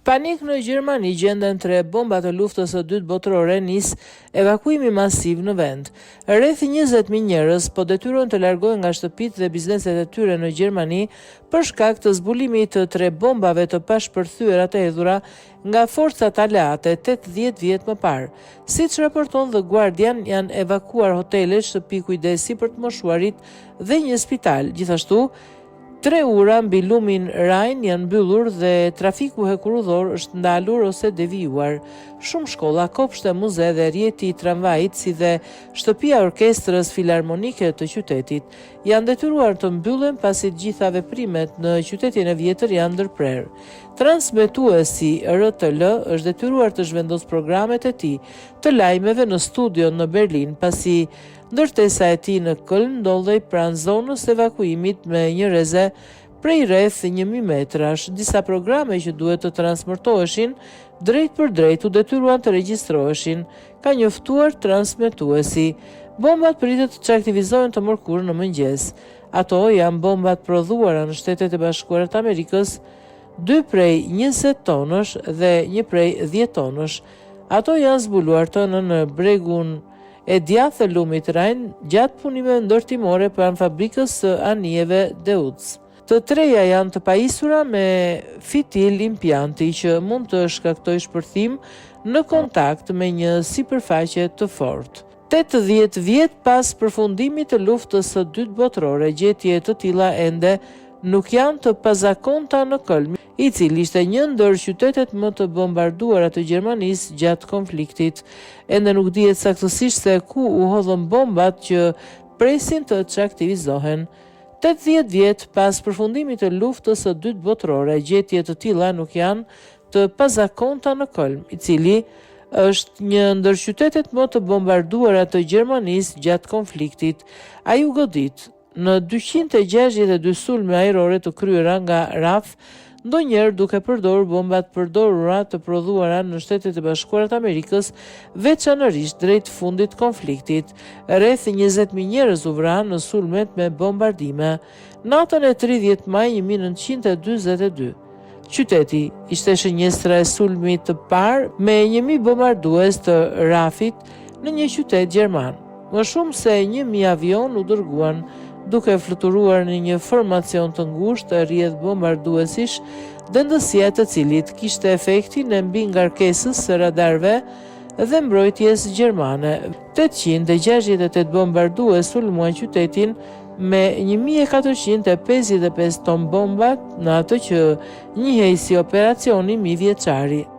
Panik në Gjermani, gjenden 3 bomba të luftës së dytë botërore, nis evakuimi masiv në vend. Rreth 20.000 njerëz po detyrohen të largohen nga shtëpitë dhe bizneset e tyre në Gjermani për shkak të zbulimit të 3 bombave të pashpërthyera të hedhura nga forcat aleate 80 vjet më parë. Siç raporton The Guardian, janë evakuar hotele, shtëpi kujdesi për të moshuarit dhe një spital. Gjithashtu, 3 ura mbi lumin Rajn janë mbyllur dhe trafiku hekurudhor është ndalur ose devijuar. Shumë shkolla, kopshte, muze dhe rrjeti i tramvajit, si dhe shtëpia orkestrës filarmonike të qytetit, janë detyruar të mbyllen pasi të gjitha veprimet në qytetin e vjetër janë ndërprerë. Transmetuesi RTL është detyruar të zhvendos programet e tij të lajmeve në studion në Berlin, pasi ndërtesa e tij në Köln ndodhej pranë zonës evakuimit me një reze prej rreth 1000 metrash. Disa programe që duhet të transmetoheshin drejt për drejt u detyruan të regjistroheshin, ka njoftuar transmetuesi. Bombat pritet të aktivizohen të mërkurë në mëngjes. Ato janë bombat prodhuara në Shtetet e Bashkuara të Amerikës, 2 prej 20 tonësh dhe 1 prej 10 tonësh. Ato janë zbuluar të në bregun e djathtë të lumit Rajn gjatë punimeve ndërtimore pranë fabrikës së anijeve Deutz. Të treja janë të pajisura me fitil impianti që mund të shkaktojë shpërthim në kontakt me një sipërfaqe të fortë. 80 vjet pas përfundimit të luftës së dytë botërore, gjetje të tilla ende nuk janë të pazakonta në Köln, i cili ishte një ndër qytetet më të bombarduara të Gjermanisë gjatë konfliktit. Ende nuk dihet saktësisht se ku u hodhën bombat që presin të aktivizohen. 80 vjet pas përfundimit të luftës së dytë botërore, gjetje të tilla nuk janë të pazakonta në Köln, i cili është një ndër qytetet më të bombarduara të Gjermanisë gjatë konfliktit. Ai u godit në 262 sulme ajrore të kryera nga RAF, ndonjëherë duke përdorur bombat përdorura të prodhuara në Shtetet e Bashkuara të Amerikës, veçanërisht drejt fundit konfliktit. Rreth 20.000 njerëz u vranë në sulmet me bombardime. Natën e 30 maj 1942, qyteti ishte shënjestra e sulmit të parë me 1000 bombardues të RAF-it në një qytet gjerman. Më shumë se 1000 avion u dërguan, duke fluturuar në një formacion të ngushtë rrjedh bombarduesish, dëndësia të cilit kishte efektin e mbi ngarkesës së radarëve dhe mbrojtjes gjermane. 868 bombardues sulmuan qytetin me 1455 ton bomba në atë që njihej si operacioni mijëvjeçari.